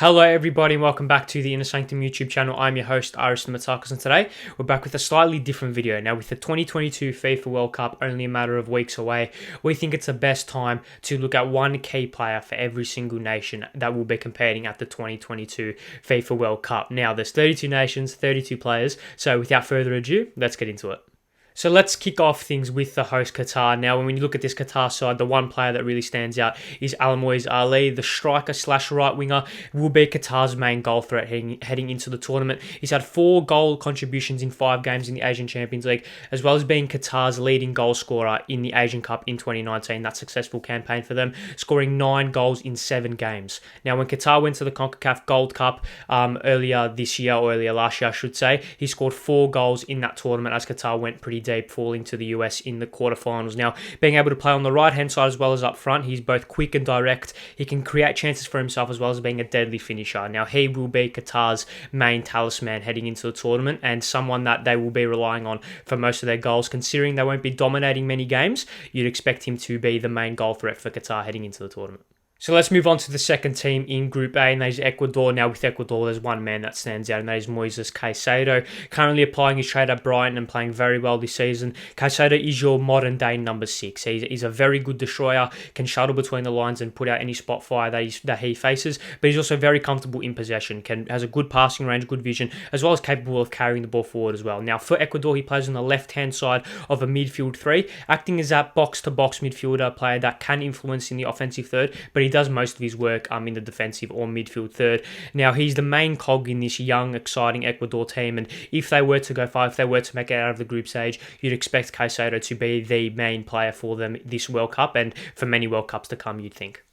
Hello everybody and welcome back to the Inner Sanctum YouTube channel. I'm your host Aris Matakos, and today we're back with a slightly different video. Now, with the 2022 FIFA World Cup only a matter of weeks away, we think it's the best time to look at one key player for every single nation that will be competing at the 2022 FIFA World Cup. Now, there's 32 nations, 32 players, so without further ado, let's get into it. So let's kick off things with the host Qatar. Now, when you look at this Qatar side, the one player that really stands out is Almoez Ali, the striker slash right winger, will be Qatar's main goal threat heading into the tournament. He's had 4 goal contributions in 5 games in the Asian Champions League, as well as being Qatar's leading goal scorer in the Asian Cup in 2019, that successful campaign for them, scoring 9 goals in 7 games. Now, when Qatar went to the CONCACAF Gold Cup earlier this year, or earlier last year, I should say, he scored 4 goals in that tournament as Qatar went pretty deep, falling to the US in the quarterfinals. Now, being able to play on the right-hand side as well as up front, he's both quick and direct. He can create chances for himself as well as being a deadly finisher. Now, he will be Qatar's main talisman heading into the tournament and someone that they will be relying on for most of their goals. Considering they won't be dominating many games, you'd expect him to be the main goal threat for Qatar heading into the tournament. So let's move on to the second team in Group A, and that is Ecuador. Now, with Ecuador, there's one man that stands out, and that is Moises Caicedo, currently applying his trade at Brighton and playing very well this season. Caicedo is your modern-day number 6. He's a very good destroyer, can shuttle between the lines and put out any spot fire that he faces, but he's also very comfortable in possession, has a good passing range, good vision, as well as capable of carrying the ball forward as well. Now, for Ecuador, he plays on the left-hand side of a midfield 3, acting as that box-to-box midfielder player that can influence in the offensive third, but he does most of his work in the defensive or midfield third. Now, he's the main cog in this young, exciting Ecuador team, and if they were to go far, if they were to make it out of the group stage, you'd expect Caicedo to be the main player for them this World Cup and for many World Cups to come, you'd think.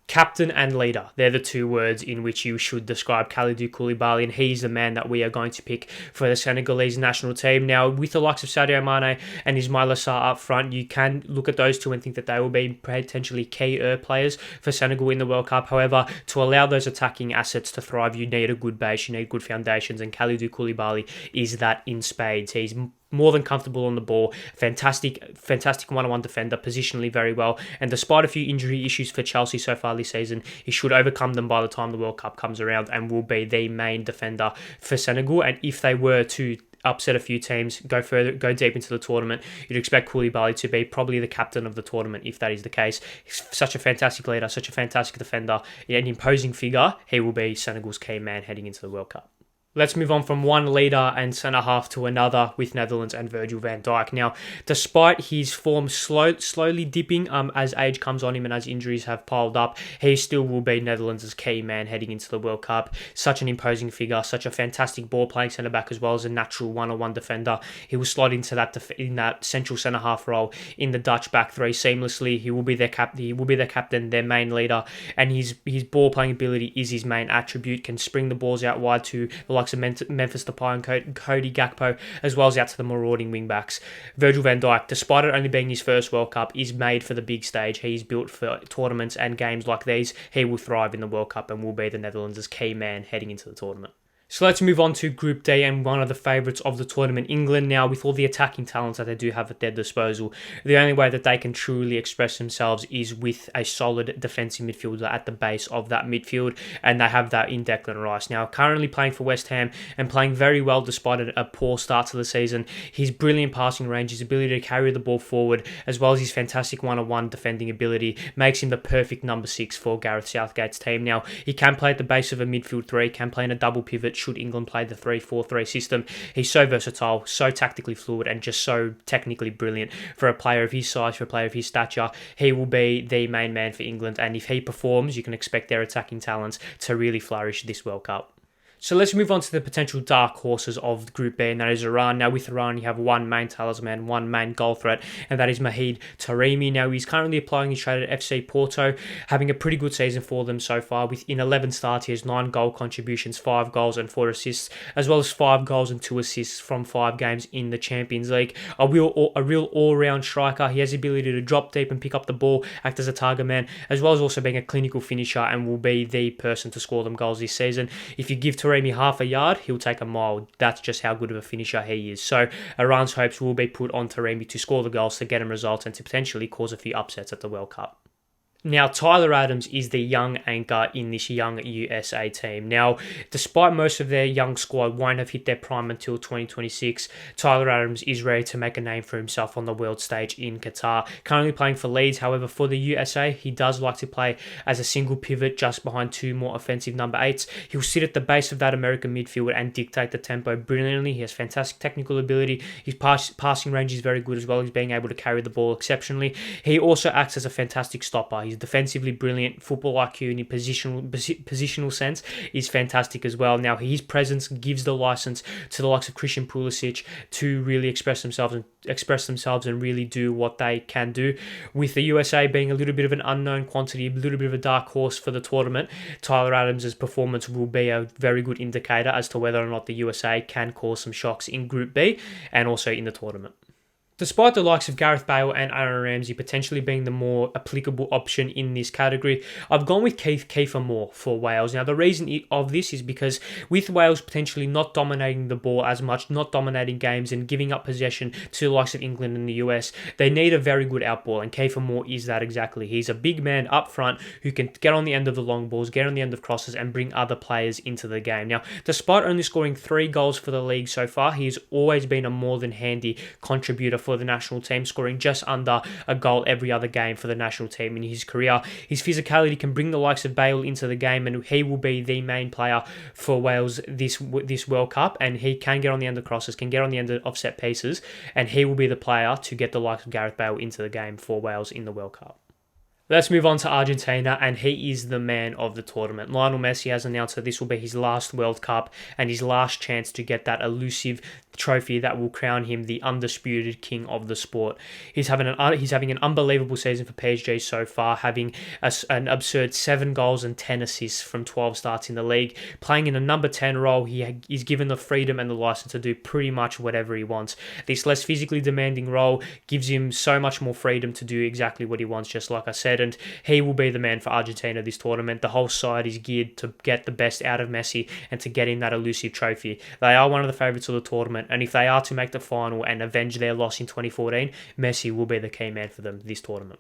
Captain and leader, they're the 2 words in which you should describe Kalidou Koulibaly, and he's the man that we are going to pick for the Senegalese national team. Now, with the likes of Sadio Mane and Ismaïla Sarr up front, you can look at those 2 and think that they will be potentially key players for Senegal in the World Cup. However, to allow those attacking assets to thrive, you need a good base, you need good foundations, and Kalidou Koulibaly is that in spades. He's more than comfortable on the ball, fantastic one-on-one defender, positionally very well, and despite a few injury issues for Chelsea so far this season, he should overcome them by the time the World Cup comes around and will be the main defender for Senegal. And if they were to upset a few teams, go deep into the tournament, you'd expect Koulibaly to be probably the captain of the tournament if that is the case. He's such a fantastic leader, such a fantastic defender, an imposing figure. He will be Senegal's key man heading into the World Cup. Let's move on from one leader and centre-half to another with Netherlands and Virgil van Dijk. Now, despite his form slowly dipping as age comes on him and as injuries have piled up, he still will be Netherlands' key man heading into the World Cup. Such an imposing figure, such a fantastic ball-playing centre-back as well as a natural one-on-one defender. He will slot into that central centre-half role in the Dutch back 3 seamlessly. He will be their captain, their main leader, and his ball-playing ability is his main attribute. Can spring the balls out wide to the likes of Memphis Depay and Cody Gakpo, as well as out to the marauding wing-backs. Virgil van Dijk, despite it only being his first World Cup, is made for the big stage. He's built for tournaments and games like these. He will thrive in the World Cup and will be the Netherlands' key man heading into the tournament. So let's move on to Group D and one of the favourites of the tournament, England. Now, with all the attacking talents that they do have at their disposal, the only way that they can truly express themselves is with a solid defensive midfielder at the base of that midfield, and they have that in Declan Rice. Now, currently playing for West Ham and playing very well despite a poor start to the season. His brilliant passing range, his ability to carry the ball forward, as well as his fantastic one-on-one defending ability, makes him the perfect number 6 for Gareth Southgate's team. Now, he can play at the base of a midfield 3, can play in a double pivot should England play the 3-4-3 system. He's so versatile, so tactically fluid, and just so technically brilliant for a player of his size, for a player of his stature. He will be the main man for England, and if he performs, you can expect their attacking talents to really flourish this World Cup. So let's move on to the potential dark horses of Group B, and that is Iran. Now, with Iran, you have one main talisman, one main goal threat, and that is Mehdi Taremi. Now, he's currently applying his trade at FC Porto, having a pretty good season for them so far. In 11 starts, he has 9 goal contributions, 5 goals and 4 assists, as well as 5 goals and 2 assists from 5 games in the Champions League. A real all-round striker. He has the ability to drop deep and pick up the ball, act as a target man, as well as also being a clinical finisher, and will be the person to score them goals this season. If you give Taremi half a yard, he'll take a mile. That's just how good of a finisher he is. So Iran's hopes will be put on Taremi to score the goals, to get him results, and to potentially cause a few upsets at the World Cup. Now, Tyler Adams is the young anchor in this young USA team. Now, despite most of their young squad won't have hit their prime until 2026, Tyler Adams is ready to make a name for himself on the world stage in Qatar. Currently playing for Leeds, however, for the USA, he does like to play as a single pivot just behind two more offensive number 8s. He'll sit at the base of that American midfield and dictate the tempo brilliantly. He has fantastic technical ability. His passing range is very good as well. He's being able to carry the ball exceptionally. He also acts as a fantastic stopper. He's defensively brilliant. Football IQ in a positional sense is fantastic as well. Now, his presence gives the license to the likes of Christian Pulisic to really express themselves and really do what they can do. With the USA being a little bit of an unknown quantity, a little bit of a dark horse for the tournament, Tyler Adams' performance will be a very good indicator as to whether or not the USA can cause some shocks in Group B and also in the tournament. Despite the likes of Gareth Bale and Aaron Ramsey potentially being the more applicable option in this category, I've gone with Keiffer more for Wales. Now, the reason of this is because with Wales potentially not dominating the ball as much, not dominating games and giving up possession to the likes of England and the US, they need a very good outball, and Keiffer Moore is that exactly. He's a big man up front who can get on the end of the long balls, get on the end of crosses and bring other players into the game. Now, despite only scoring 3 goals for the league so far, he's always been a more than handy contributor for the national team, scoring just under a goal every other game for the national team in his career. His physicality can bring the likes of Bale into the game, and he will be the main player for Wales this World Cup, and he can get on the end of crosses, can get on the end of set pieces, and he will be the player to get the likes of Gareth Bale into the game for Wales in the World Cup. Let's move on to Argentina, and he is the man of the tournament. Lionel Messi has announced that this will be his last World Cup and his last chance to get that elusive trophy that will crown him the undisputed king of the sport. He's having an unbelievable season for PSG so far, having an absurd 7 goals and 10 assists from 12 starts in the league. Playing in a number 10 role, he is given the freedom and the license to do pretty much whatever he wants. This less physically demanding role gives him so much more freedom to do exactly what he wants, just like I said, and he will be the man for Argentina this tournament. The whole side is geared to get the best out of Messi and to get him that elusive trophy. They are one of the favourites of the tournament, and if they are to make the final and avenge their loss in 2014, Messi will be the key man for them this tournament.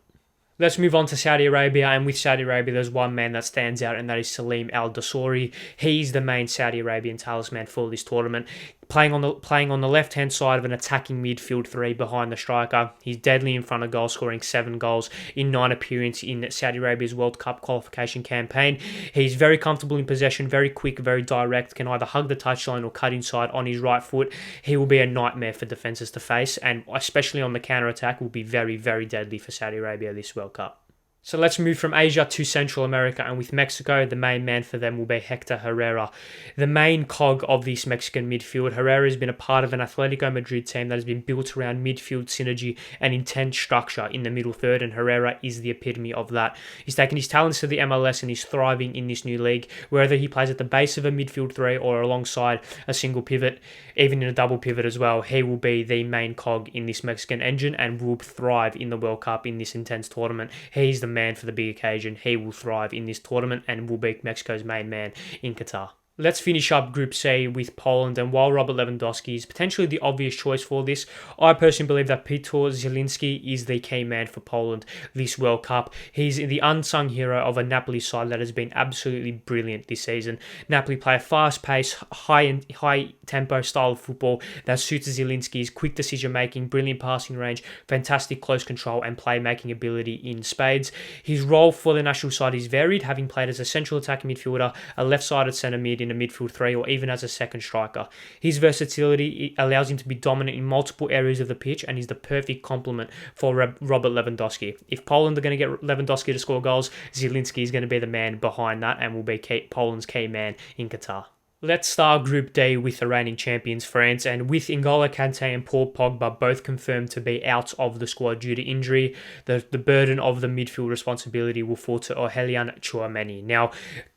Let's move on to Saudi Arabia, and with Saudi Arabia, there's one man that stands out, and that is Salem Al-Dawsari. He's the main Saudi Arabian talisman for this tournament. Playing on the left-hand side of an attacking midfield 3 behind the striker. He's deadly in front of goal, scoring 7 goals in 9 appearances in Saudi Arabia's World Cup qualification campaign. He's very comfortable in possession, very quick, very direct, can either hug the touchline or cut inside on his right foot. He will be a nightmare for defences to face, and especially on the counter-attack will be very, very deadly for Saudi Arabia this World Cup. So let's move from Asia to Central America, and with Mexico, the main man for them will be Hector Herrera. The main cog of this Mexican midfield, Herrera has been a part of an Atletico Madrid team that has been built around midfield synergy and intense structure in the middle third, and Herrera is the epitome of that. He's taken his talents to the MLS and is thriving in this new league, whether he plays at the base of a midfield 3 or alongside a single pivot, even in a double pivot as well. He will be the main cog in this Mexican engine and will thrive in the World Cup in this intense tournament. He's the man for the big occasion. He will thrive in this tournament and will be Mexico's main man in Qatar. Let's finish up Group C with Poland, and while Robert Lewandowski is potentially the obvious choice for this, I personally believe that Piotr Zieliński is the key man for Poland this World Cup. He's the unsung hero of a Napoli side that has been absolutely brilliant this season. Napoli play a fast-paced, high-tempo style of football that suits Zieliński's quick decision-making, brilliant passing range, fantastic close control and playmaking ability in spades. His role for the national side is varied, having played as a central attacking midfielder, a left-sided centre mid in a midfield 3, or even as a second striker. His versatility allows him to be dominant in multiple areas of the pitch and is the perfect complement for Robert Lewandowski. If Poland are going to get Lewandowski to score goals, Zieliński is going to be the man behind that and will be Poland's key man in Qatar. Let's start Group D with the reigning champions France, and with N'Golo Kante and Paul Pogba both confirmed to be out of the squad due to injury, the burden of the midfield responsibility will fall to Aurélien Tchouaméni. Now,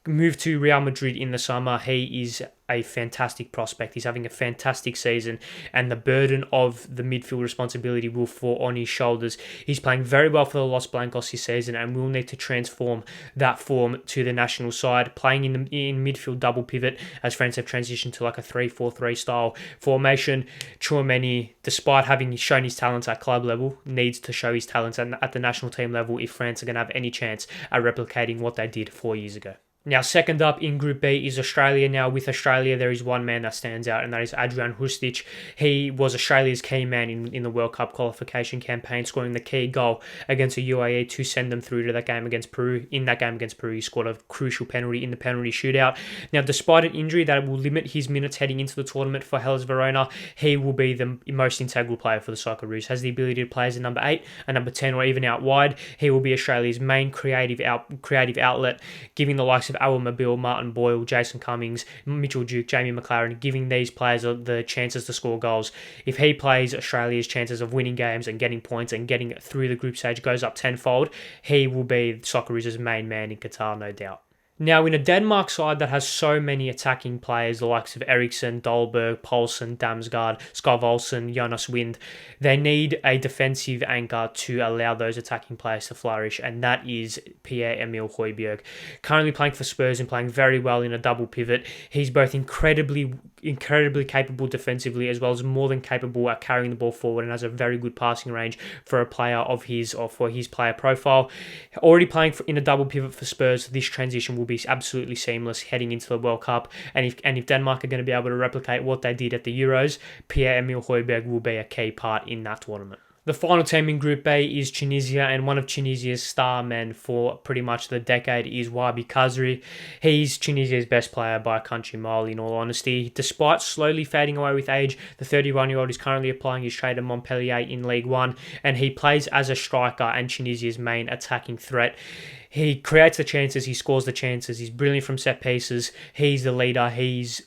moved to Real Madrid in the summer. He is a fantastic prospect. He's having a fantastic season, and the burden of the midfield responsibility will fall on his shoulders. He's playing very well for the Los Blancos this season and will need to transform that form to the national side, playing in midfield double pivot as France have transitioned to like a 3-4-3 style formation. Tchouaméni, despite having shown his talents at club level, needs to show his talents at the national team level if France are going to have any chance at replicating what they did 4 years ago. Now, second up in Group B is Australia. Now, with Australia, there is one man that stands out, and that is Adjdin Hrustic. He was Australia's key man in the World Cup qualification campaign, scoring the key goal against the UAE to send them through to that game against Peru. In that game against Peru, he scored a crucial penalty in the penalty shootout. Now, despite an injury that will limit his minutes heading into the tournament for Hellas Verona, he will be the most integral player for the Socceroos. Has the ability to play as a number 8, a number 10, or even out wide. He will be Australia's main creative outlet, giving the likes of Mobile, Martin Boyle, Jason Cummings, Mitchell Duke, Jamie McLaren, giving these players the chances to score goals. If he plays, Australia's chances of winning games and getting points and getting through the group stage goes up tenfold. He will be Socceroos' main man in Qatar, no doubt. Now, in a Denmark side that has so many attacking players, the likes of Eriksen, Dolberg, Poulsen, Damsgaard, Skovolsen, Jonas Wind, they need a defensive anchor to allow those attacking players to flourish, and that is Pierre-Emile Hojberg. Currently playing for Spurs and playing very well in a double pivot. He's both incredibly capable defensively, as well as more than capable at carrying the ball forward, and has a very good passing range for a player of his or for his player profile. Already playing in a double pivot for Spurs, this transition will be absolutely seamless heading into the World Cup. And if Denmark are going to be able to replicate what they did at the Euros, Pierre-Emile Hojberg will be a key part in that tournament. The final team in Group A is Tunisia, and one of Tunisia's star men for pretty much the decade is Wahbi Khazri. He's Tunisia's best player by a country mile, in all honesty. Despite slowly fading away with age, the 31-year-old is currently applying his trade at Montpellier in League One, and he plays as a striker and Tunisia's main attacking threat. He creates the chances, he scores the chances, he's brilliant from set pieces, he's the leader,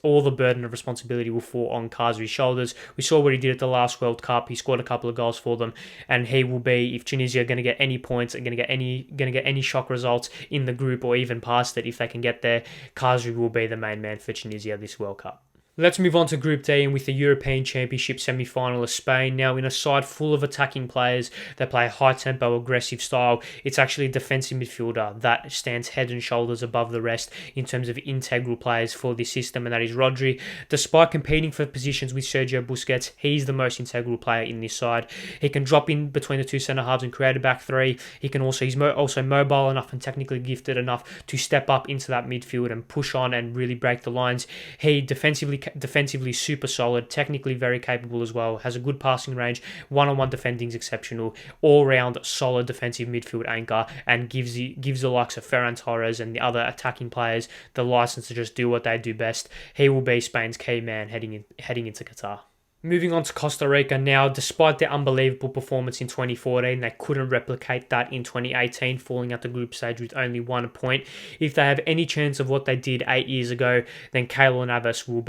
all the burden of responsibility will fall on Khazri's shoulders. We saw what he did at the last World Cup, he scored a couple of goals for them, and he will be, if Tunisia are going to get any points, are going to get any shock results in the group or even past it, if they can get there, Khazri will be the main man for Tunisia this World Cup. Let's move on to Group D, and with the European Championship semi-finalist Spain. Now, in a side full of attacking players that play a high-tempo, aggressive style, it's actually a defensive midfielder that stands head and shoulders above the rest in terms of integral players for this system, and that is Rodri. Despite competing for positions with Sergio Busquets, he's the most integral player in this side. He can drop in between the two centre-halves and create a back three. He's also mobile enough and technically gifted enough to step up into that midfield and push on and really break the lines. He defensively super solid, technically very capable as well, has a good passing range, one-on-one defending is exceptional, all-round solid defensive midfield anchor, and gives the likes of Ferran Torres and the other attacking players the license to just do what they do best. He will be Spain's key man heading into Qatar. Moving on to Costa Rica now, despite their unbelievable performance in 2014, they couldn't replicate that in 2018, falling at the group stage with only 1 point. If they have any chance of what they did 8 years ago, then Keylor Navas will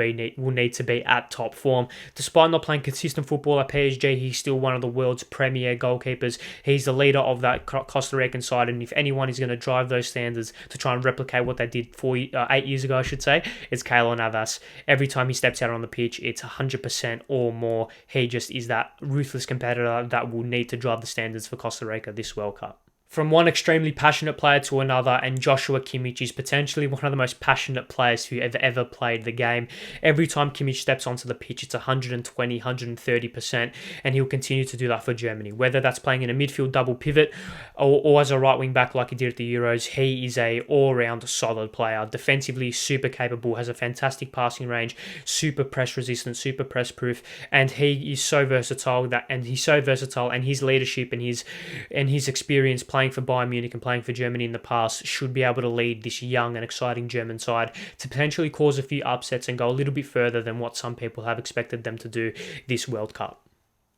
need to be at top form. Despite not playing consistent football at PSG, he's still one of the world's premier goalkeepers. He's the leader of that Costa Rican side, and if anyone is going to drive those standards to try and replicate what they did 8 years ago, I should say, it's Keylor Navas. Every time he steps out on the pitch, it's 100% or more. He just is that ruthless competitor that will need to drive the standards for Costa Rica this World Cup. From one extremely passionate player to another, and Joshua Kimmich is potentially one of the most passionate players who have ever played the game. Every time Kimmich steps onto the pitch, it's 120, 130%, and he'll continue to do that for Germany. Whether that's playing in a midfield double pivot or as a right wing back like he did at the Euros, he is a all-round solid player. Defensively, super capable, has a fantastic passing range, super press resistant, super press proof, and he is so versatile and his leadership and his experience playing for Bayern Munich and playing for Germany in the past should be able to lead this young and exciting German side to potentially cause a few upsets and go a little bit further than what some people have expected them to do this World Cup.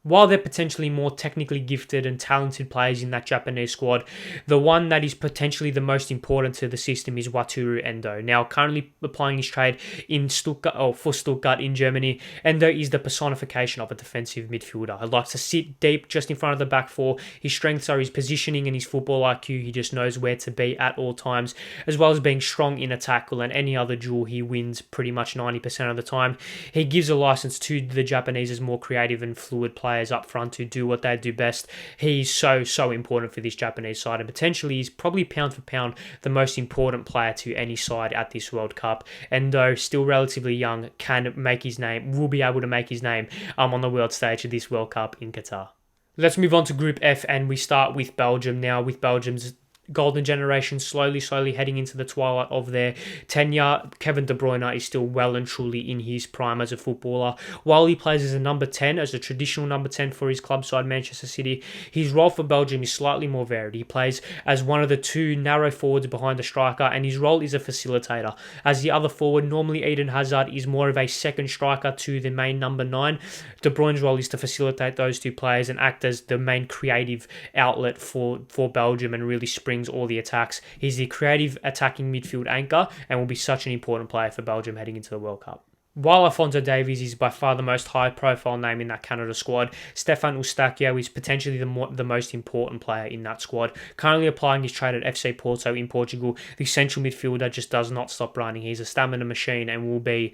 While they're potentially more technically gifted and talented players in that Japanese squad, the one that is potentially the most important to the system is Wataru Endo. Now, currently applying his trade in Stuttgart, or for Stuttgart in Germany, Endo is the personification of a defensive midfielder. He likes to sit deep just in front of the back four. His strengths are his positioning and his football IQ. He just knows where to be at all times, as well as being strong in a tackle, and any other duel he wins pretty much 90% of the time. He gives a license to the Japanese as more creative and fluid players up front to do what they do best. He's so important for this Japanese side, and potentially he's probably pound for pound the most important player to any side at this World Cup. And though still relatively young, can make his name, will be able to make his name on the world stage of this World Cup in Qatar. Let's move on to Group F, and we start with Belgium now, with Belgium's golden generation slowly heading into the twilight of their tenure. Kevin De Bruyne is still well and truly in his prime as a footballer. While he plays as a number 10, as a traditional number 10 for his club side Manchester City, his role for Belgium is slightly more varied. He plays as one of the two narrow forwards behind the striker, and his role is a facilitator. As the other forward, normally Eden Hazard is more of a second striker to the main number 9. De Bruyne's role is to facilitate those two players and act as the main creative outlet for Belgium and really spring all the attacks. He's the creative attacking midfield anchor and will be such an important player for Belgium heading into the World Cup. While Alphonso Davies is by far the most high-profile name in that Canada squad, Stefan Eustáquio is potentially the most important player in that squad. Currently applying his trade at FC Porto in Portugal, the central midfielder just does not stop running. He's a stamina machine and will be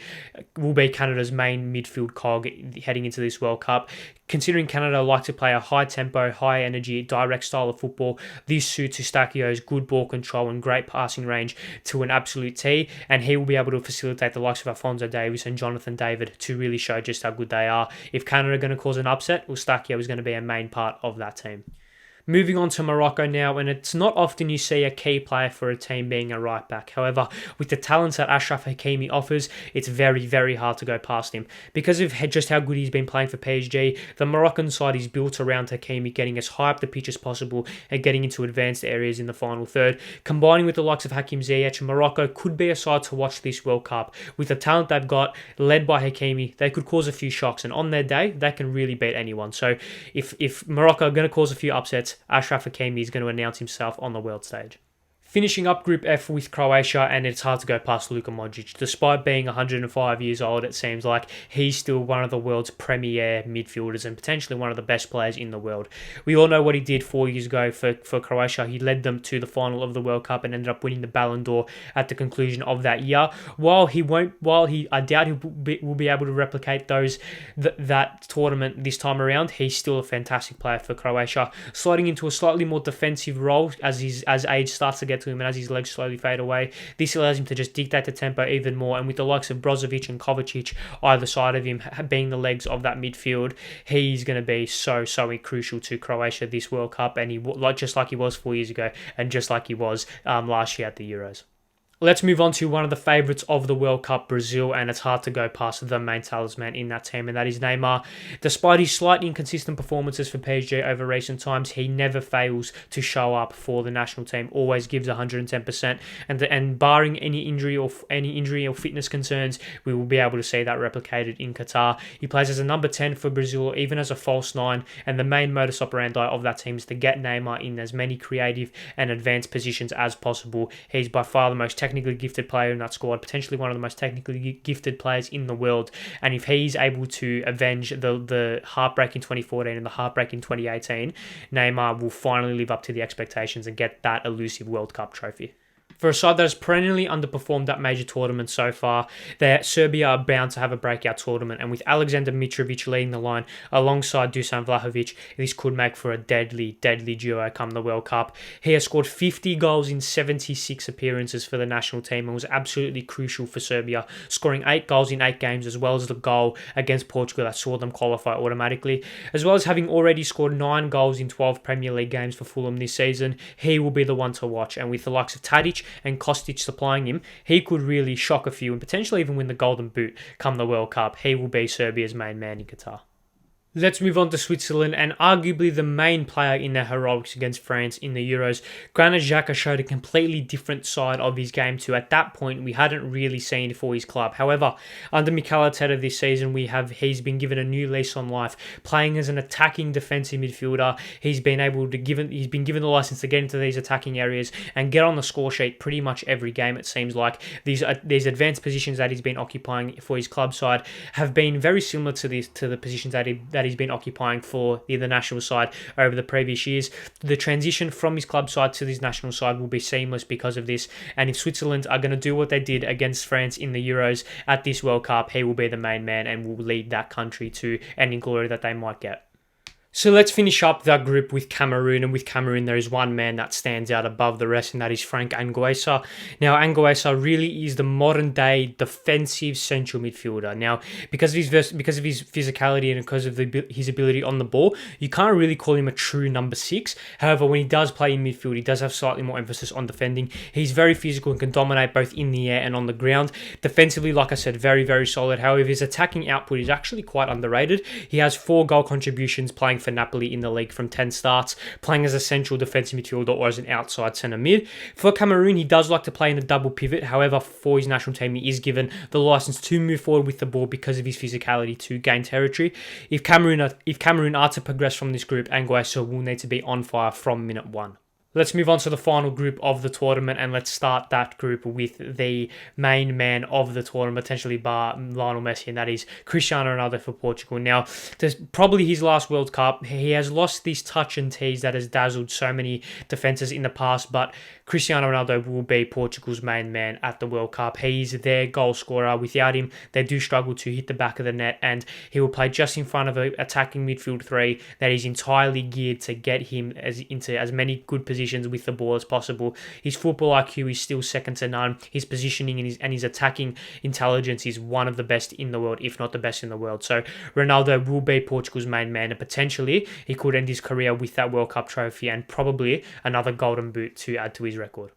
Canada's main midfield cog heading into this World Cup. Considering Canada like to play a high-tempo, high-energy, direct style of football, this suits Eustáquio's good ball control and great passing range to an absolute T, and he will be able to facilitate the likes of Alphonso Davies and Jonathan David to really show just how good they are. If Canada are going to cause an upset, Eustáquio is going to be a main part of that team. Moving on to Morocco now, and it's not often you see a key player for a team being a right back. However, with the talents that Achraf Hakimi offers, it's very hard to go past him. Because of just how good he's been playing for PSG, the Moroccan side is built around Hakimi getting as high up the pitch as possible and getting into advanced areas in the final third. Combining with the likes of Hakim Ziyech, Morocco could be a side to watch this World Cup. With the talent they've got, led by Hakimi, they could cause a few shocks, and on their day, they can really beat anyone. So if Morocco are going to cause a few upsets, Achraf Hakimi is going to announce himself on the world stage. Finishing up Group F with Croatia, and it's hard to go past Luka Modric. Despite being 105 years old, it seems like he's still one of the world's premier midfielders and potentially one of the best players in the world. We all know what he did 4 years ago for Croatia. He led them to the final of the World Cup and ended up winning the Ballon d'Or at the conclusion of that year. I doubt he will be able to replicate that tournament this time around, he's still a fantastic player for Croatia, sliding into a slightly more defensive role as age starts to get to him and as his legs slowly fade away. This allows him to just dictate the tempo even more, and with the likes of Brozovic and Kovacic either side of him being the legs of that midfield, he's going to be so crucial to Croatia this World Cup, and just like he was 4 years ago and just like he was last year at the Euros. Let's move on to one of the favourites of the World Cup, Brazil, and it's hard to go past the main talisman in that team, and that is Neymar. Despite his slightly inconsistent performances for PSG over recent times, he never fails to show up for the national team, always gives 110%, and barring any injury or fitness concerns, we will be able to see that replicated in Qatar. He plays as a number 10 for Brazil, even as a false 9, and the main modus operandi of that team is to get Neymar in as many creative and advanced positions as possible. He's by far the most technically gifted player in that squad, potentially one of the most technically gifted players in the world, and if he's able to avenge the heartbreak in 2014 and the heartbreak in 2018, Neymar will finally live up to the expectations and get that elusive World Cup trophy. For a side that has perennially underperformed that major tournament so far, Serbia are bound to have a breakout tournament, and with Alexander Mitrovic leading the line alongside Dusan Vlahovic, this could make for a deadly duo come the World Cup. He has scored 50 goals in 76 appearances for the national team and was absolutely crucial for Serbia, scoring 8 goals in 8 games, as well as the goal against Portugal that saw them qualify automatically. As well as having already scored 9 goals in 12 Premier League games for Fulham this season, he will be the one to watch, and with the likes of Tadic and Kostic supplying him, he could really shock a few and potentially even win the Golden Boot come the World Cup. He will be Serbia's main man in Qatar. Let's move on to Switzerland, and arguably the main player in their heroics against France in the Euros. Granit Xhaka showed a completely different side of his game to, at that point, we hadn't really seen for his club. However, under Mikel Arteta this season, he's been given a new lease on life, playing as an attacking defensive midfielder. He's been given the license to get into these attacking areas and get on the score sheet pretty much every game. It seems like these advanced positions that he's been occupying for his club side have been very similar to the positions that he's been occupying for the national side over the previous years. The transition from his club side to his national side will be seamless because of this, and if Switzerland are going to do what they did against France in the Euros at this World Cup, he will be the main man and will lead that country to any glory that they might get. So let's finish up that group with Cameroon, and with Cameroon there is one man that stands out above the rest, and that is Franck Anguissa. Now Anguissa really is the modern day defensive central midfielder. Now because of his physicality and because of his ability on the ball, you can't really call him a true number 6. However, when he does play in midfield, he does have slightly more emphasis on defending. He's very physical and can dominate both in the air and on the ground. Defensively, like I said, very, very solid. However, his attacking output is actually quite underrated. He has 4 goal contributions playing for Napoli in the league from 10 starts, playing as a central defensive midfielder or as an outside centre mid. For Cameroon, he does like to play in a double pivot. However, for his national team, he is given the license to move forward with the ball because of his physicality to gain territory. If Cameroon are to progress from this group, Anguissa will need to be on fire from minute 1. Let's move on to the final group of the tournament, and let's start that group with the main man of the tournament, potentially bar Lionel Messi, and that is Cristiano Ronaldo for Portugal. Now, there's probably his last World Cup. He has lost this touch and tease that has dazzled so many defences in the past, but Cristiano Ronaldo will be Portugal's main man at the World Cup. He's their goal scorer. Without him, they do struggle to hit the back of the net, and he will play just in front of an attacking midfield 3 that is entirely geared to get him into as many good positions with the ball as possible. His football IQ is still second to none. His positioning and his attacking intelligence is one of the best in the world, if not the best in the world. So Ronaldo will be Portugal's main man, and potentially he could end his career with that World Cup trophy and probably another golden boot to add to his record.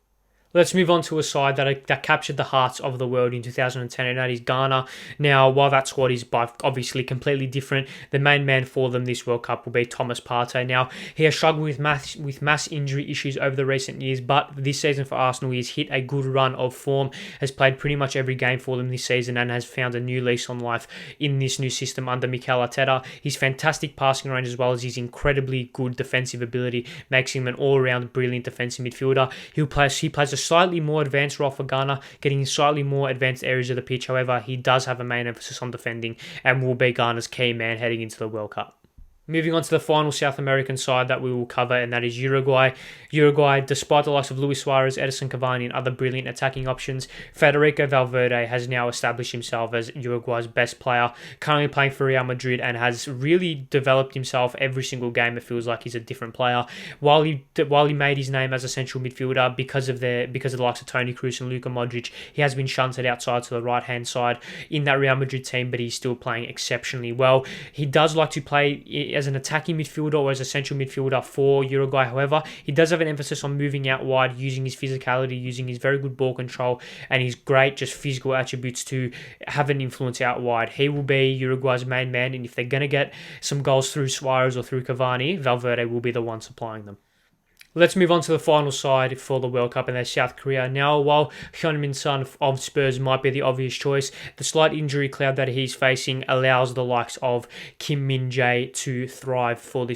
Let's move on to a side that captured the hearts of the world in 2010, and that is Ghana. Now, while that squad is obviously completely different, the main man for them this World Cup will be Thomas Partey. Now, he has struggled with mass injury issues over the recent years, but this season for Arsenal, he has hit a good run of form, has played pretty much every game for them this season, and has found a new lease on life in this new system under Mikel Arteta. His fantastic passing range, as well as his incredibly good defensive ability, makes him an all-round brilliant defensive midfielder. He plays a slightly more advanced role for Ghana, getting in slightly more advanced areas of the pitch. However, he does have a main emphasis on defending and will be Ghana's key man heading into the World Cup. Moving on to the final South American side that we will cover, and that is Uruguay. Uruguay, despite the likes of Luis Suarez, Edison Cavani and other brilliant attacking options, Federico Valverde has now established himself as Uruguay's best player, currently playing for Real Madrid, and has really developed himself every single game. It feels like he's a different player. While he made his name as a central midfielder because of the likes of Toni Kroos and Luka Modric, he has been shunted outside to the right-hand side in that Real Madrid team, but he's still playing exceptionally well. He does like to play as an attacking midfielder or as a central midfielder for Uruguay. However, he does have an emphasis on moving out wide, using his physicality, using his very good ball control and his great just physical attributes to have an influence out wide. He will be Uruguay's main man, and if they're going to get some goals through Suarez or through Cavani, Valverde will be the one supplying them. Let's move on to the final side for the World Cup, and that's South Korea. Now, while Heung-min Son of Spurs might be the obvious choice, the slight injury cloud that he's facing allows the likes of Kim Min-jae to thrive for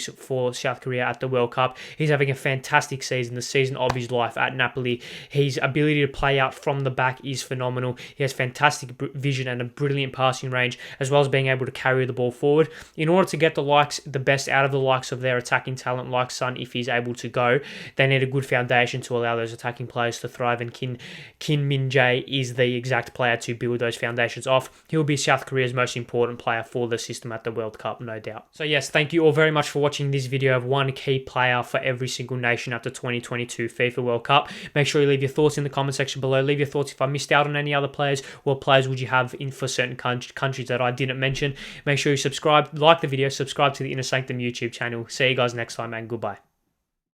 South Korea at the World Cup. He's having a fantastic season, the season of his life at Napoli. His ability to play out from the back is phenomenal. He has fantastic vision and a brilliant passing range, as well as being able to carry the ball forward. In order to get the best out of the likes of their attacking talent like Son, if he's able to go, they need a good foundation to allow those attacking players to thrive, and Kim Min-jae is the exact player to build those foundations off. He'll be South Korea's most important player for the system at the World Cup, no doubt. So yes, thank you all very much for watching this video of one key player for every single nation at the 2022 FIFA World Cup. Make sure you leave your thoughts in the comment section below. Leave your thoughts if I missed out on any other players. What players would you have in for certain countries that I didn't mention? Make sure you subscribe, like the video, subscribe to the Inner Sanctum YouTube channel. See you guys next time, and goodbye.